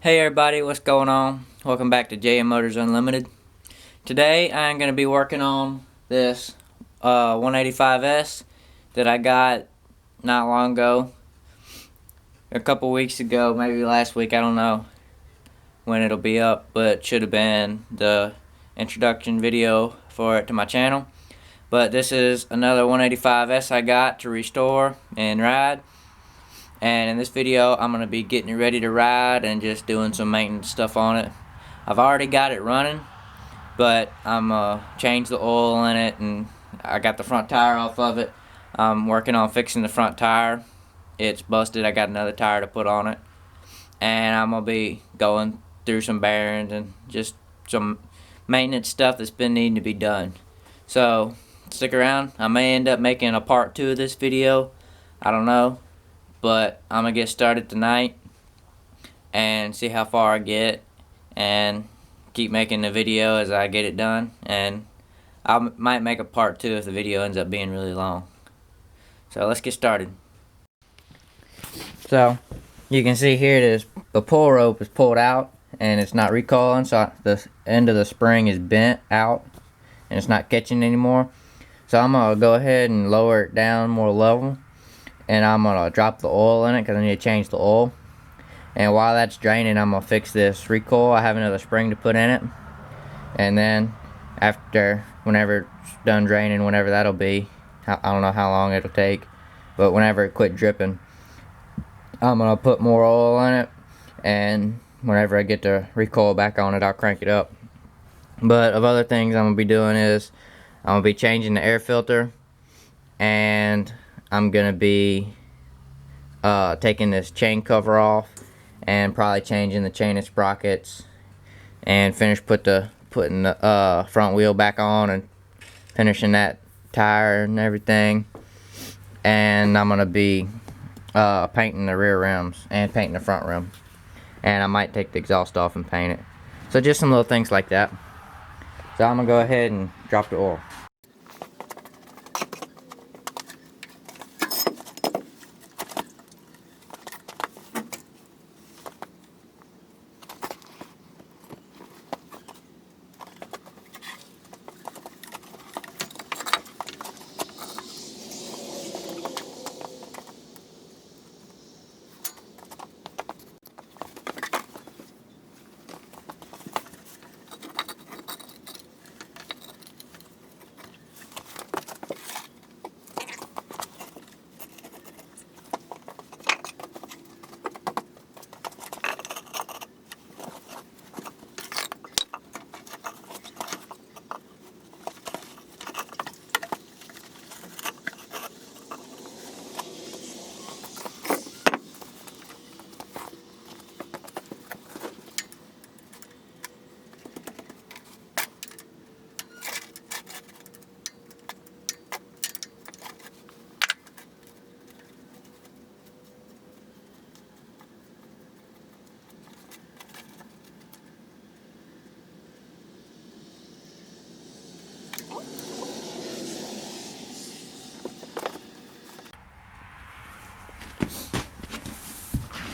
Hey everybody, what's going on? Welcome back to JM Motors Unlimited. Today I'm going to be working on this 185S that I got not long ago. A couple weeks ago, maybe last week, I don't know when it'll be up, but it should have been the introduction video for it to my channel. But this is another 185S I got to restore and ride. And in this video I'm going to be getting it ready to ride and just doing some maintenance stuff on it. I've already got it running, but I'm change the oil in it, and I got the front tire off of it. I'm working on fixing the front tire. It's busted. I got another tire to put on it, and I'm gonna be going through some bearings and just some maintenance stuff that's been needing to be done. So stick around. I may end up making a part 2 of this video, I don't know, but I'm gonna get started tonight and see how far I get and keep making the video as I get it done, and I might make a part 2 if the video ends up being really long. So let's get started. So you can see here the pull rope is pulled out and it's not recalling, so the end of the spring is bent out and it's not catching anymore. So I'm gonna go ahead and lower it down more level, and I'm gonna drop the oil in it because I need to change the oil. And while that's draining, I'm gonna fix this recoil. I have another spring to put in it, and then after, whenever it's done draining, whenever that'll be, I don't know how long it'll take, but whenever it quit dripping, I'm gonna put more oil in it, and whenever I get the recoil back on it, I'll crank it up. But of other things I'm gonna be doing is I'm gonna be changing the air filter, and I'm gonna be taking this chain cover off and probably changing the chain and sprockets, and putting the front wheel back on and finishing that tire and everything. And I'm gonna be painting the rear rims and painting the front rim, and I might take the exhaust off and paint it. So just some little things like that. So I'm gonna go ahead and drop the oil.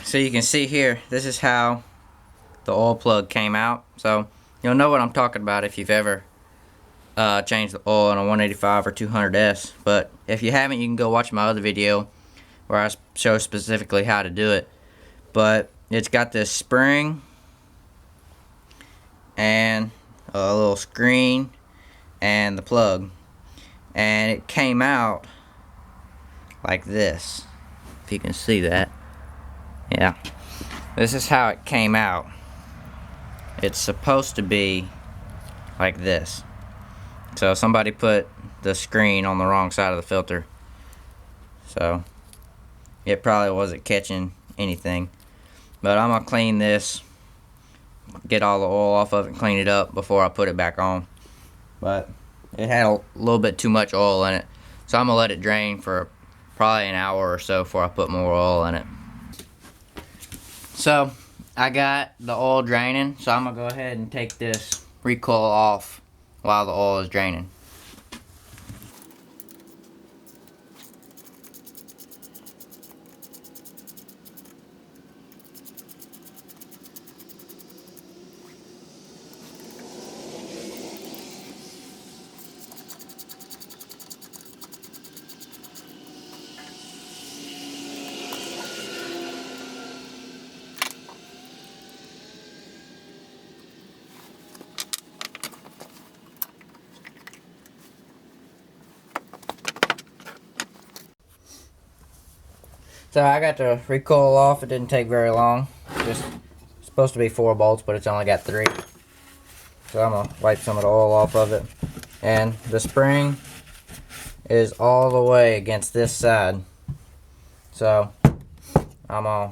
So you can see here, this is how the oil plug came out. So you'll know what I'm talking about if you've ever changed the oil in a 185 or 200S. But if you haven't, you can go watch my other video where I show specifically how to do it. But it's got this spring and a little screen and the plug, and it came out like this, if you can see that. Yeah, this is how it came out. It's supposed to be like this. So somebody put the screen on the wrong side of the filter, so it probably wasn't catching anything. But I'm gonna clean this, get all the oil off of it and clean it up before I put it back on. But it had a little bit too much oil in it, so I'm gonna let it drain for probably an hour or so before I put more oil in it. So I got the oil draining, so I'm gonna go ahead and take this recoil off while the oil is draining. So I got the recoil off. It didn't take very long. Just supposed to be 4 bolts, but it's only got 3. So I'm gonna wipe some of the oil off of it. And the spring is all the way against this side. So I'm gonna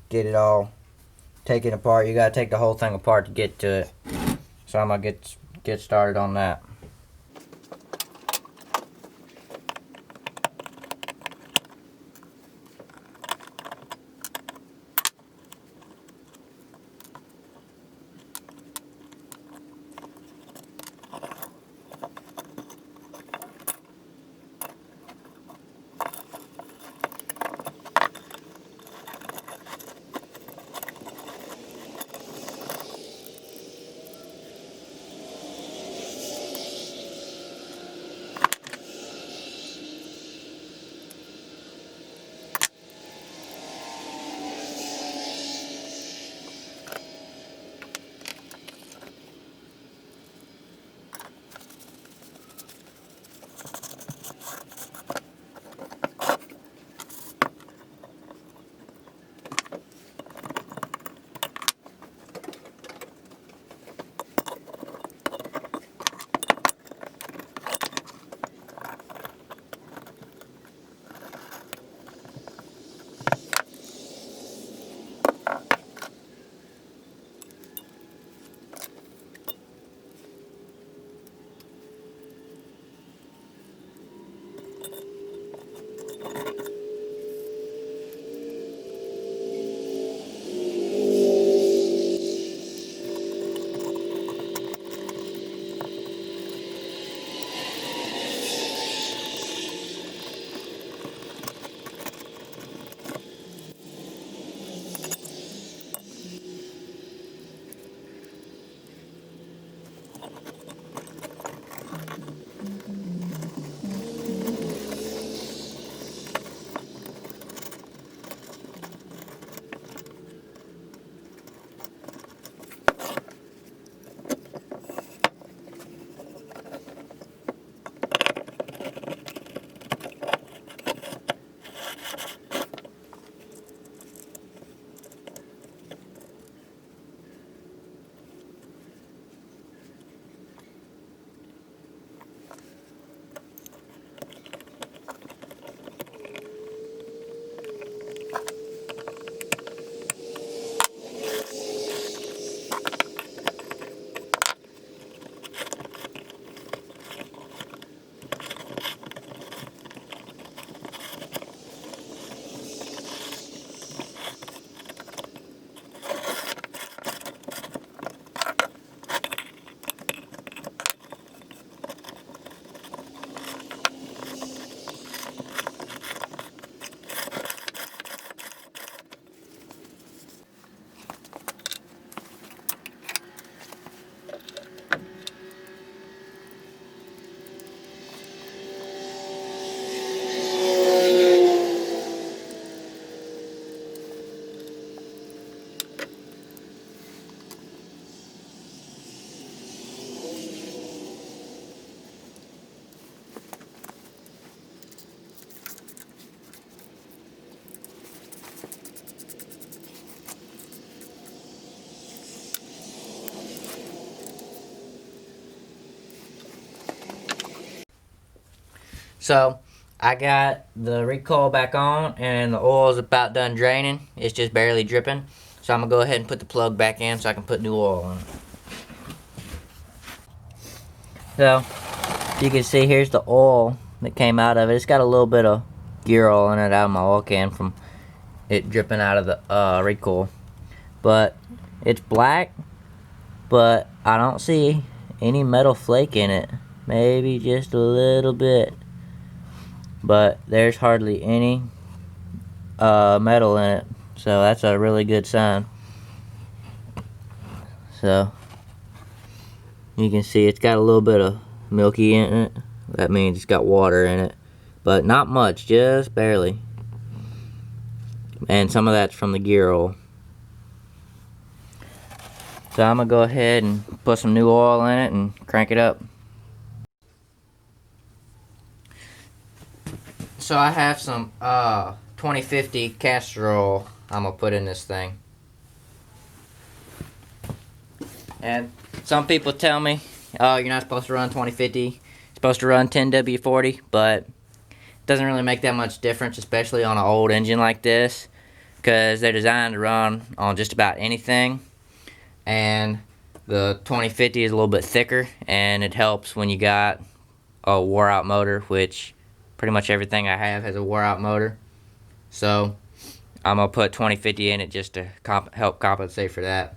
get it all taken apart. You gotta take the whole thing apart to get to it. So I'm gonna get started on that. So I got the recoil back on and the oil is about done draining. It's just barely dripping. So I'm gonna go ahead and put the plug back in so I can put new oil in it. So you can see here's the oil that came out of it. It's got a little bit of gear oil in it out of my oil can from it dripping out of the recoil. But it's black, but I don't see any metal flake in it. Maybe just a little bit. But there's hardly any metal in it, so that's a really good sign. So you can see it's got a little bit of milky in it. That means it's got water in it, but not much, just barely. And some of that's from the gear oil. So I'm gonna go ahead and put some new oil in it and crank it up. So I have some 12 2050 castor oil I'm gonna put in this thing. And some people tell me, oh, you're not supposed to run 2050, you're supposed to run 10W40, but it doesn't really make that much difference, especially on an old engine like this, because they're designed to run on just about anything. And the 2050 is a little bit thicker, and it helps when you got a wore out motor, which pretty much everything I have has a wore out motor. So I'm gonna put 2050 in it just to help compensate for that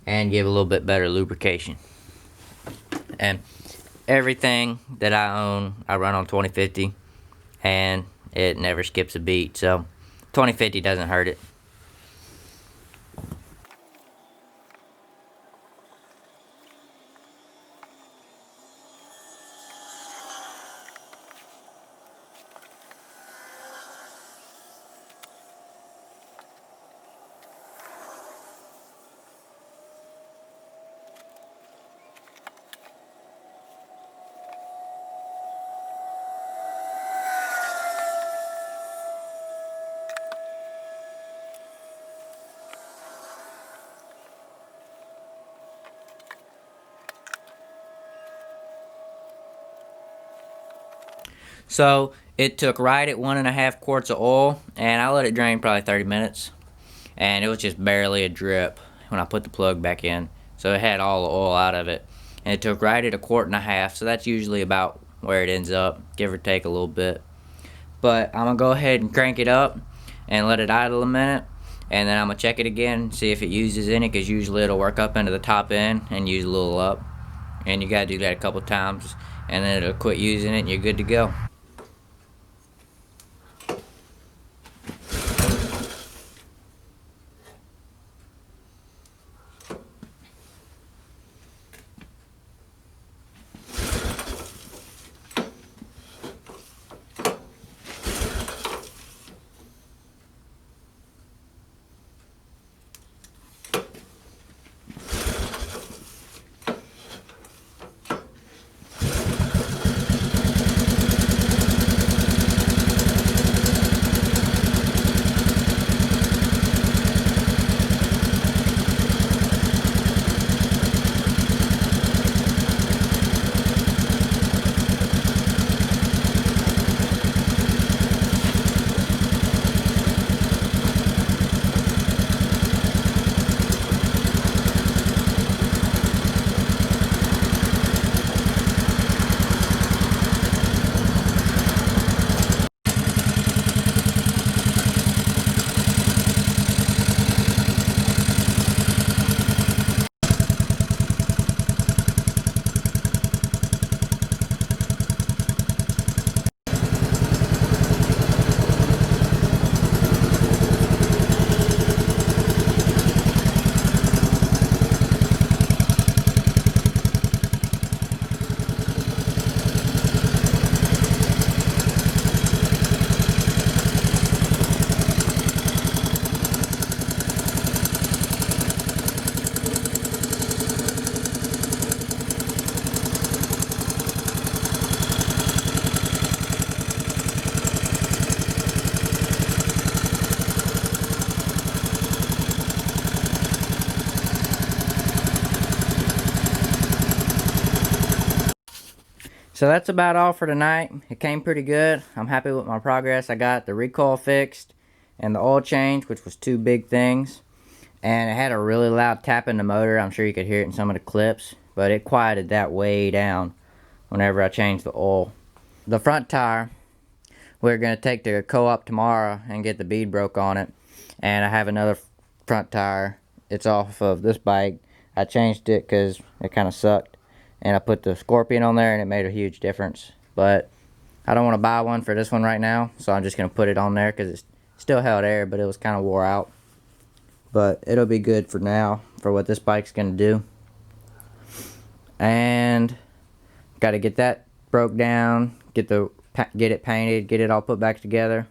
and give a little bit better lubrication. And everything that I own, I run on 2050, and it never skips a beat. So 2050 doesn't hurt it. So it took right at 1.5 quarts of oil, and I let it drain probably 30 minutes, and it was just barely a drip when I put the plug back in. So it had all the oil out of it, and it took right at 1.5 quarts. So that's usually about where it ends up, give or take a little bit. But I'm gonna go ahead and crank it up and let it idle a minute, and then I'm gonna check it again, see if it uses any, because usually it'll work up into the top end and use a little up, and you gotta do that a couple times, and then it'll quit using it and you're good to go. So that's about all for tonight. It came pretty good. I'm happy with my progress. I got the recoil fixed and the oil change, which was 2 big things. And it had a really loud tap in the motor. I'm sure you could hear it in some of the clips, but it quieted that way down whenever I changed the oil. The front tire, we're going to take to a co-op tomorrow and get the bead broke on it. And I have another front tire. It's off of this bike. I changed it because it kind of sucked. And I put the Scorpion on there and it made a huge difference. But I don't want to buy one for this one right now, so I'm just going to put it on there because it still held air, but it was kind of wore out. But it'll be good for now for what this bike's going to do. And got to get that broke down, get it painted, get it all put back together.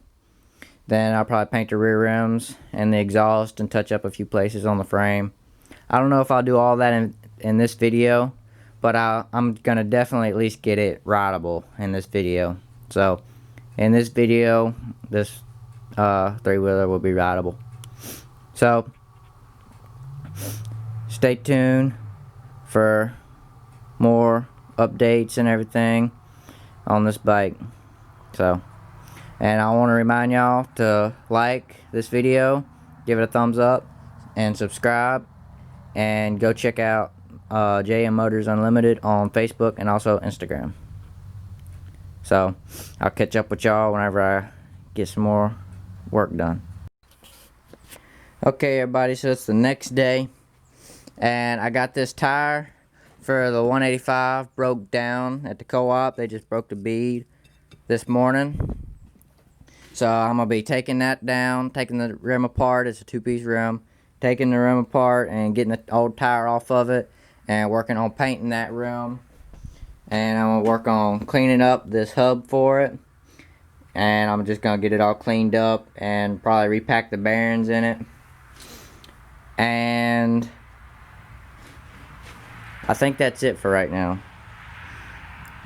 Then I'll probably paint the rear rims and the exhaust and touch up a few places on the frame. I don't know if I'll do all that in this video, but I'm going to definitely at least get it rideable in this video. So, in this video, this 3-wheeler will be rideable. So stay tuned for more updates and everything on this bike. So, and I want to remind y'all to like this video, give it a thumbs up, and subscribe, and go check out JM Motors Unlimited on Facebook and also Instagram. So I'll catch up with y'all whenever I get some more work done. Okay everybody, so it's the next day, and I got this tire for the 185 broke down at the co-op. They just broke the bead this morning. So I'm going to be taking that down, taking the rim apart. It's a two-piece rim. Taking the rim apart and getting the old tire off of it and working on painting that rim. And I'm going to work on cleaning up this hub for it. And I'm just going to get it all cleaned up and probably repack the bearings in it. And I think that's it for right now.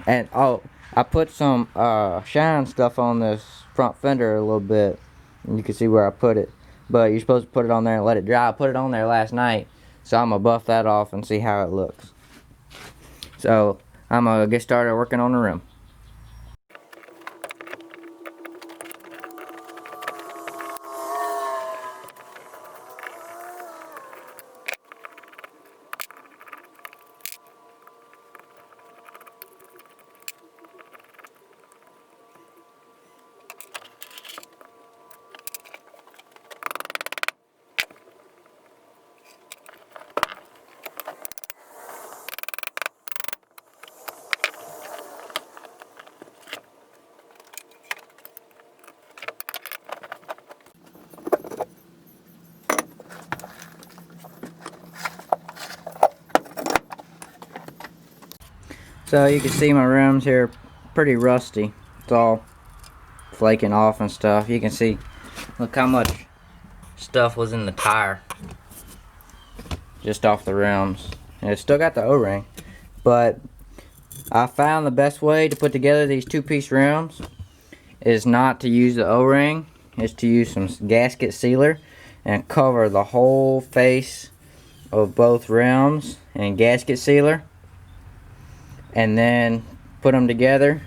And oh, I put some shine stuff on this front fender a little bit, and you can see where I put it. But you're supposed to put it on there and let it dry. I put it on there last night, so I'm gonna buff that off and see how it looks. So I'm gonna get started working on the rim. So you can see my rims here pretty rusty. It's all flaking off and stuff. You can see, look how much stuff was in the tire just off the rims. And it's still got the O-ring, but I found the best way to put together these two-piece rims is not to use the O-ring, is to use some gasket sealer and cover the whole face of both rims in gasket sealer, and then put them together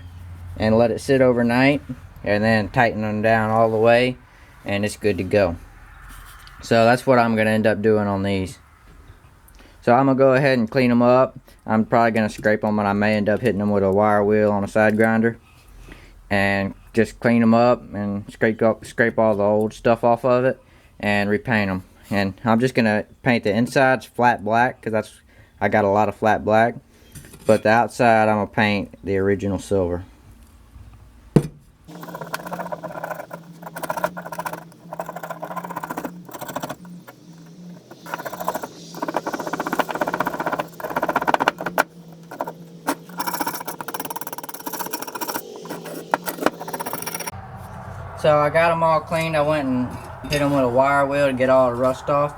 and let it sit overnight, and then tighten them down all the way, and it's good to go. So that's what I'm going to end up doing on these. So I'm going to go ahead and clean them up. I'm probably going to scrape them, and I may end up hitting them with a wire wheel on a side grinder, and just clean them up and scrape all the old stuff off of it and repaint them. And I'm just going to paint the insides flat black, because I got a lot of flat black. But the outside, I'm going to paint the original silver. So I got them all cleaned. I went and hit them with a wire wheel to get all the rust off.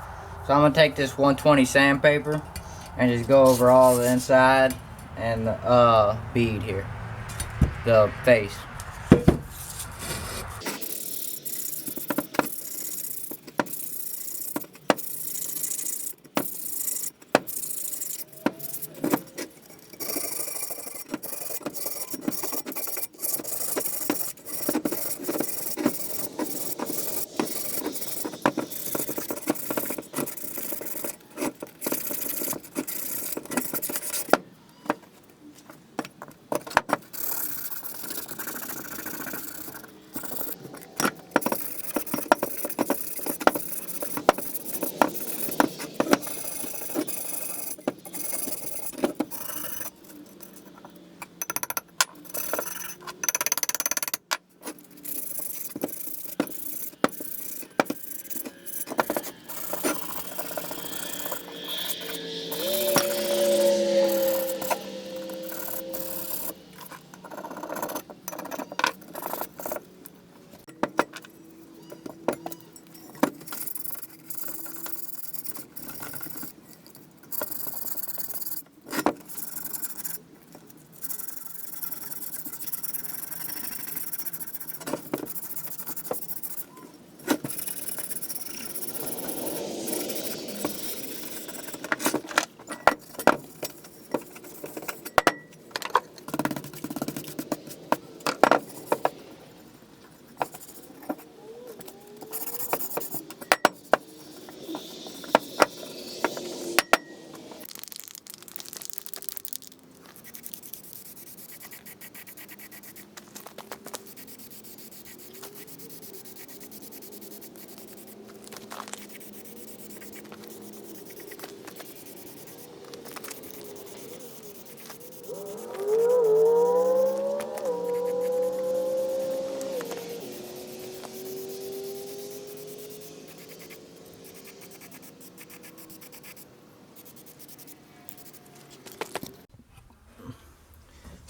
So I'm going to take this 120 sandpaper and just go over all the inside and the bead here, the face.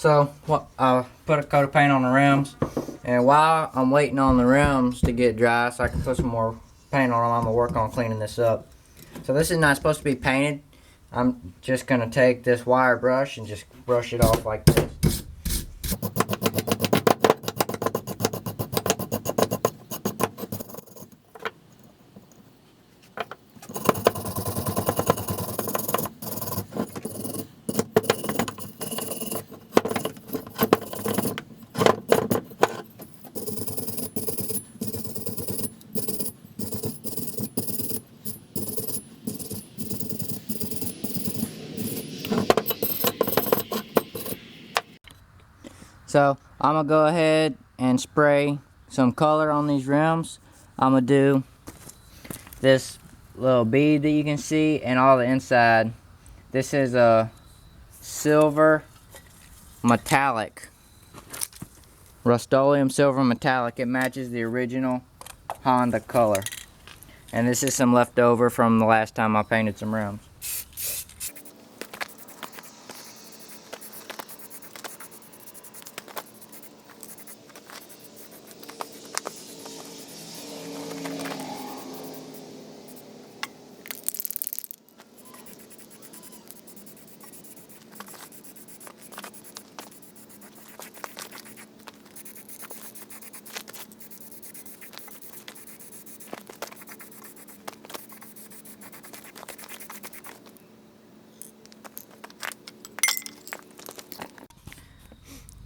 So I put a coat of paint on the rims, and while I'm waiting on the rims to get dry so I can put some more paint on them, I'm gonna work on cleaning this up. So this is not supposed to be painted. I'm just gonna take this wire brush and just brush it off like this. So I'm gonna go ahead and spray some color on these rims. I'm gonna do this little bead that you can see and all the inside. This is a silver metallic, Rust-Oleum silver metallic. It matches the original Honda color. And this is some leftover from the last time I painted some rims.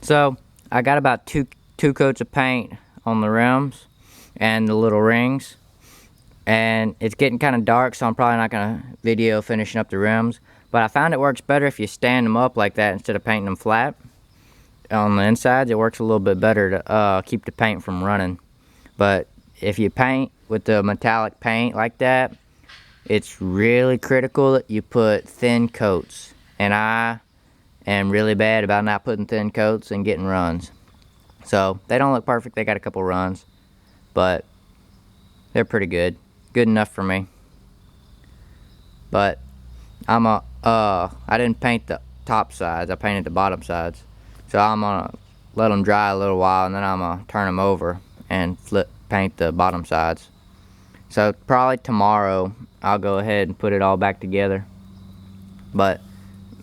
So I got about two coats of paint on the rims and the little rings, and it's getting kind of dark, so I'm probably not gonna video finishing up the rims, but I found it works better if you stand them up like that instead of painting them flat on the insides. It works a little bit better to keep the paint from running. But if you paint with the metallic paint like that, it's really critical that you put thin coats, and I am really bad about not putting thin coats and getting runs. So they don't look perfect. They got a couple runs, but they're pretty good enough for me. But I didn't paint the top sides, I painted the bottom sides. So I'm gonna let them dry a little while, and then I'm gonna turn them over and paint the bottom sides. So probably tomorrow I'll go ahead and put it all back together, but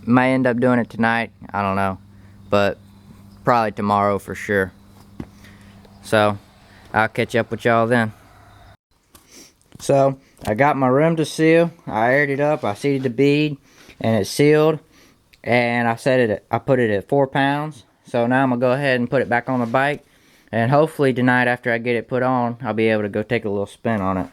may end up doing it tonight, I don't know, but probably tomorrow for sure. So I'll catch up with y'all then. So I got my rim to seal. I aired it up, I seated the bead, and it's sealed, and I put it at 4 pounds. So now I'm gonna go ahead and put it back on the bike, and hopefully tonight after I get it put on, I'll be able to go take a little spin on it.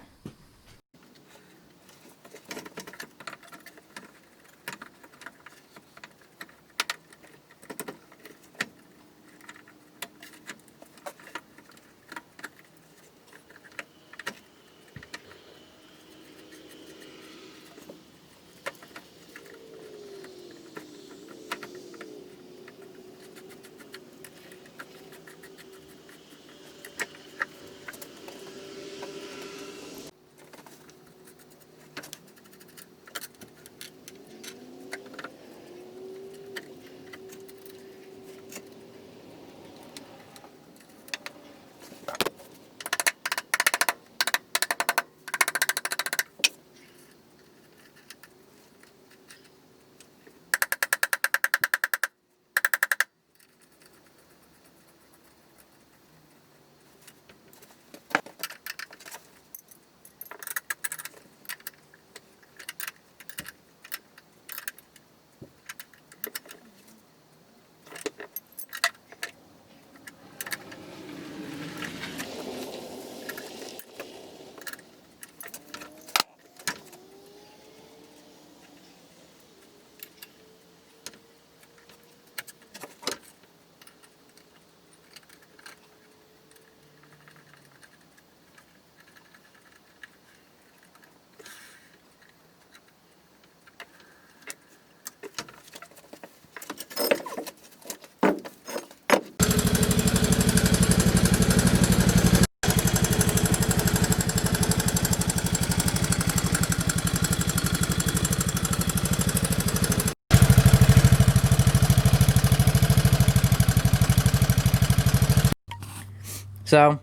So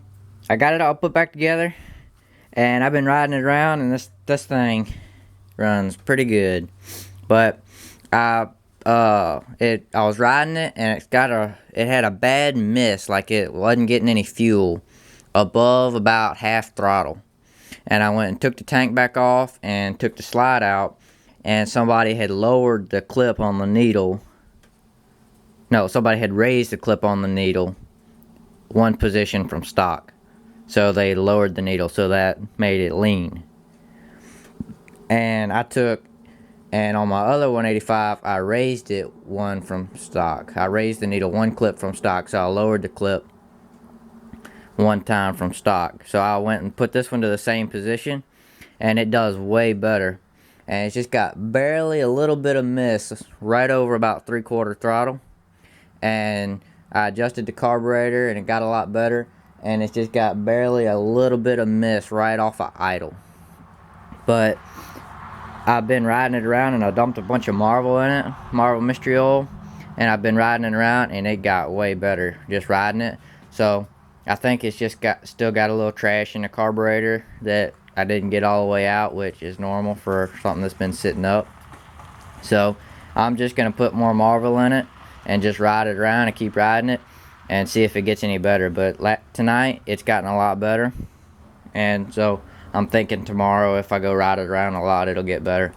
I got it all put back together, and I've been riding it around, and this thing runs pretty good. But I was riding it, and it had a bad miss, like it wasn't getting any fuel above about half throttle. And I went and took the tank back off and took the slide out, and somebody had lowered the clip on the needle. No, somebody had raised the clip on the needle one position from stock. So they lowered the needle, so that made it lean. And on my other 185, I raised it one from stock. I raised the needle one clip from stock, so I lowered the clip one time from stock. So I went and put this one to the same position, and it does way better. And it's just got barely a little bit of miss right over about 3/4 throttle. And I adjusted the carburetor, and it got a lot better. And it's just got barely a little bit of miss right off of idle. But I've been riding it around, and I dumped a bunch of Marvel in it, Marvel mystery oil, and I've been riding it around, and it got way better just riding it. So I think it's just still got a little trash in the carburetor that I didn't get all the way out, which is normal for something that's been sitting up. So I'm just gonna put more Marvel in it and just ride it around and keep riding it and see if it gets any better. But tonight it's gotten a lot better, and so I'm thinking tomorrow if I go ride it around a lot, it'll get better.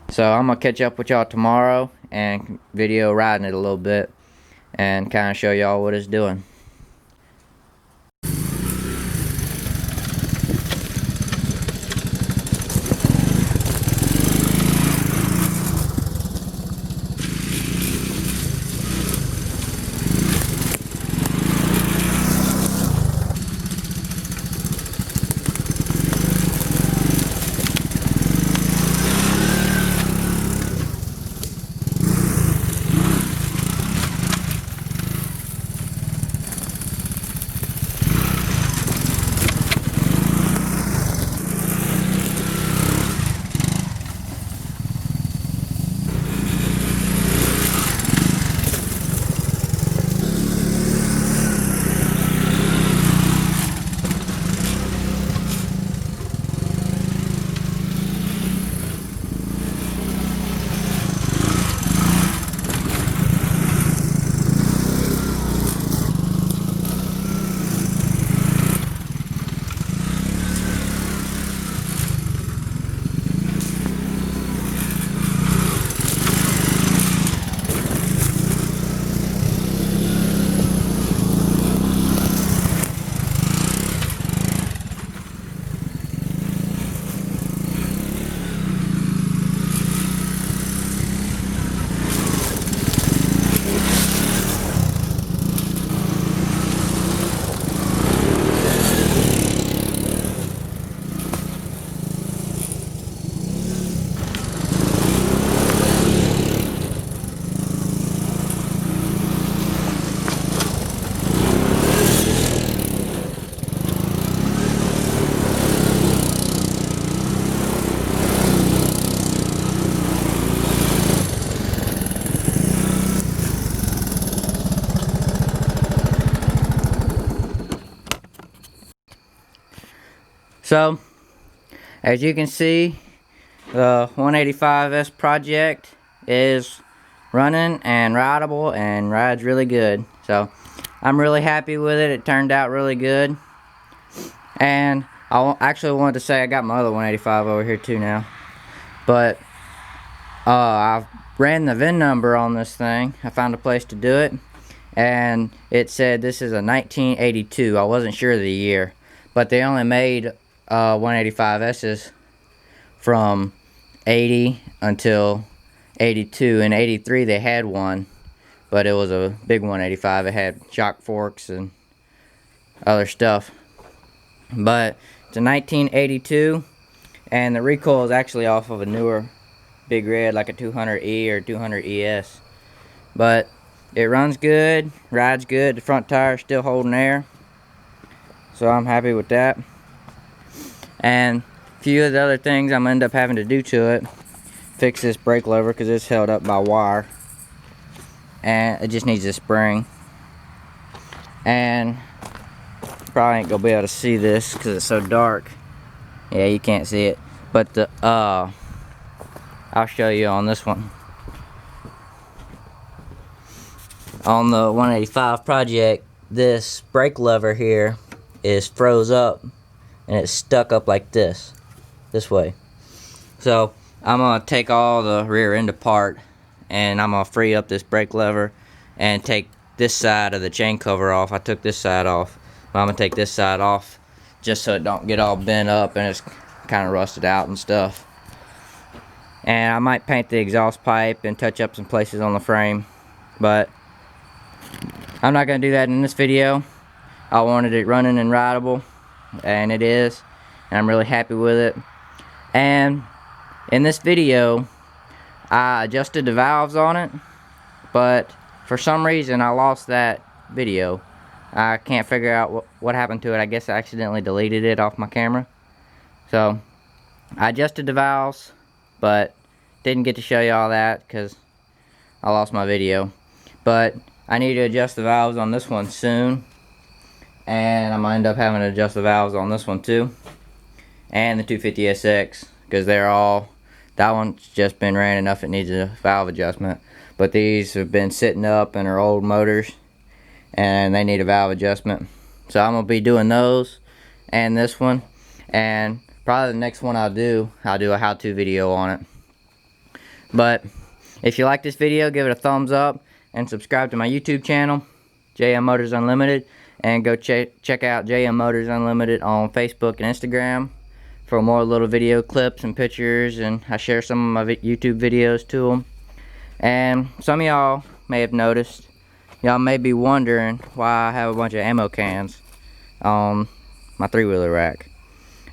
So I'm gonna catch up with y'all tomorrow and video riding it a little bit and kind of show y'all what it's doing. So, as you can see, the 185S project is running and rideable and rides really good. So, I'm really happy with it. It turned out really good. And I actually wanted to say I got my other 185 over here too now. But I ran the VIN number on this thing. I found a place to do it. And it said this is a 1982. I wasn't sure of the year. But they only made 185S's from 80 until 82. In 83 they had one, but it was a big 185. It had shock forks and other stuff. But it's a 1982, and the recoil is actually off of a newer Big Red, like a 200E or 200ES. But it runs good, rides good. The front tire's still holding air, so I'm happy with that. And a few of the other things I'm gonna end up having to do to it: fix this brake lever because it's held up by wire, and it just needs a spring. And probably ain't gonna be able to see this because it's so dark. Yeah, you can't see it. But the I'll show you on this one. On the 185 project, this brake lever here is froze up and it's stuck up like this way. So I'm gonna take all the rear end apart and I'm gonna free up this brake lever and take this side of the chain cover off. I took this side off, but I'm gonna take this side off just so it don't get all bent up and it's kind of rusted out and stuff. And I might paint the exhaust pipe and touch up some places on the frame, but I'm not gonna do that in this video. I wanted it running and rideable, and it is, and I'm really happy with it. And in this video I adjusted the valves on it, but for some reason I lost that video. I can't figure out what happened to it. I guess I accidentally deleted it off my camera. So I adjusted the valves, but didn't get to show you all that because I lost my video. But I need to adjust the valves on this one soon, and I'm gonna end up having to adjust the valves on this one too, and the 250SX, because they're all, that one's just been ran enough, it needs a valve adjustment, but these have been sitting up and are old motors and they need a valve adjustment. So I'm gonna be doing those and this one, and probably the next one I'll do a how-to video on it. But if you like this video, give it a thumbs up and subscribe to my YouTube channel, JM Motors Unlimited, and go check out JM Motors Unlimited on Facebook and Instagram for more little video clips and pictures, and I share some of my YouTube videos to them. And some of y'all may have noticed, y'all may be wondering why I have a bunch of ammo cans on my 3-wheeler rack.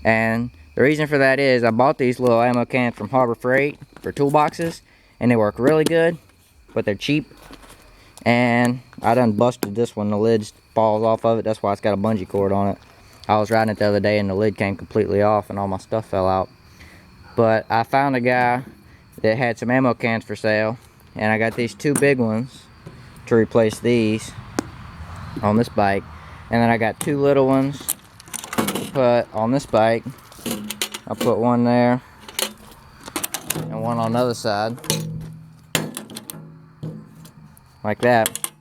And the reason for that is I bought these little ammo cans from Harbor Freight for toolboxes, and they work really good, but they're cheap. And I done busted this one, the lid falls off of it, that's why it's got a bungee cord on it. I was riding it the other day and the lid came completely off and all my stuff fell out. But I found a guy that had some ammo cans for sale, and I got these two big ones to replace these on this bike, and then I got two little ones to put on this bike. I'll put one there and one on the other side, like that.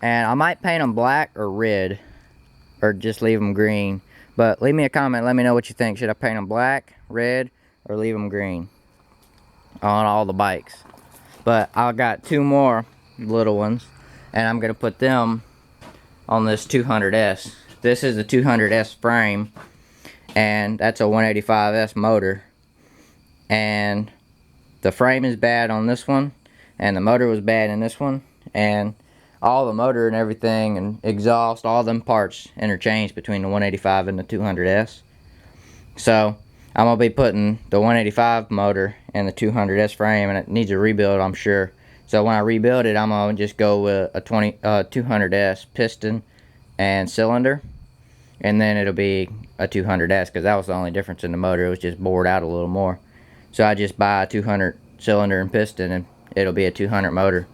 And I might paint them black or red, or just leave them green. But leave me a comment, let me know what you think. Should I paint them black, red, or leave them green on all the bikes? But I got two more little ones, and I'm gonna put them on this 200S. This is a 200S frame, and that's a 185S motor. And the frame is bad on this one, and the motor was bad in this one, and all the motor and everything and exhaust, all them parts interchanged between the 185 and the 200S. So I'm gonna be putting the 185 motor in the 200S frame, and it needs a rebuild, I'm sure. So when I rebuild it, I'm gonna just go with a 200S piston and cylinder, and then it'll be a 200S, because that was the only difference in the motor. It was just bored out a little more. So I just buy a 200 cylinder and piston, and it'll be a 200 motor.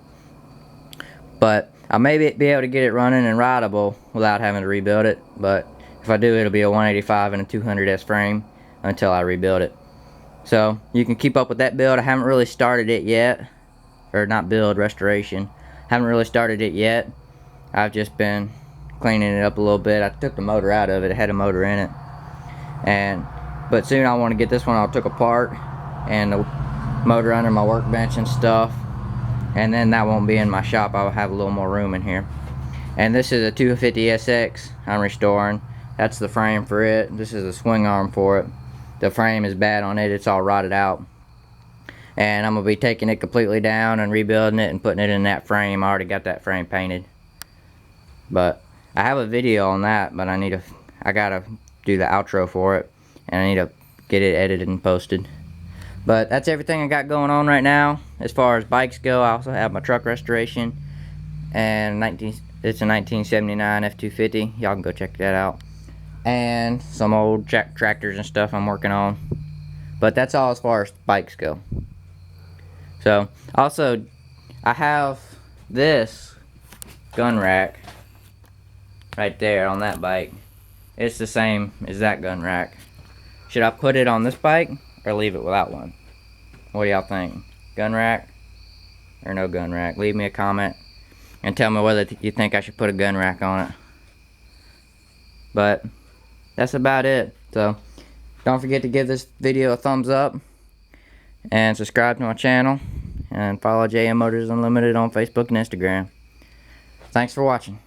But I may be able to get it running and rideable without having to rebuild it, but if I do, it'll be a 185 and a 200S frame until I rebuild it. So you can keep up with that build. I haven't really started it yet, or not build, restoration. Haven't really started it yet. I've just been cleaning it up a little bit. I took the motor out of it. It had a motor in it, but soon I want to get this one all took apart, and the motor under my workbench and stuff, and then that won't be in my shop. I'll have a little more room in here. And this is a 250SX I'm restoring. That's the frame for it. This is a swing arm for it. The frame is bad on it. It's all rotted out. And I'm going to be taking it completely down and rebuilding it and putting it in that frame. I already got that frame painted. But I have a video on that, but I gotta do the outro for it, and I need to get it edited and posted. But that's everything I got going on right now as far as bikes go. I also have my truck restoration, and it's a 1979 F250. Y'all can go check that out. And some old tractors and stuff I'm working on. But that's all as far as bikes go. So also I have this gun rack right there on that bike. it's the same as that gun rack. Should I put it on this bike or leave it without one? What do y'all think? Gun rack or no gun rack? Leave me a comment and tell me whether you think I should put a gun rack on it. But that's about it. So don't forget to give this video a thumbs up and subscribe to my channel and follow JM Motors Unlimited on Facebook and Instagram. Thanks for watching.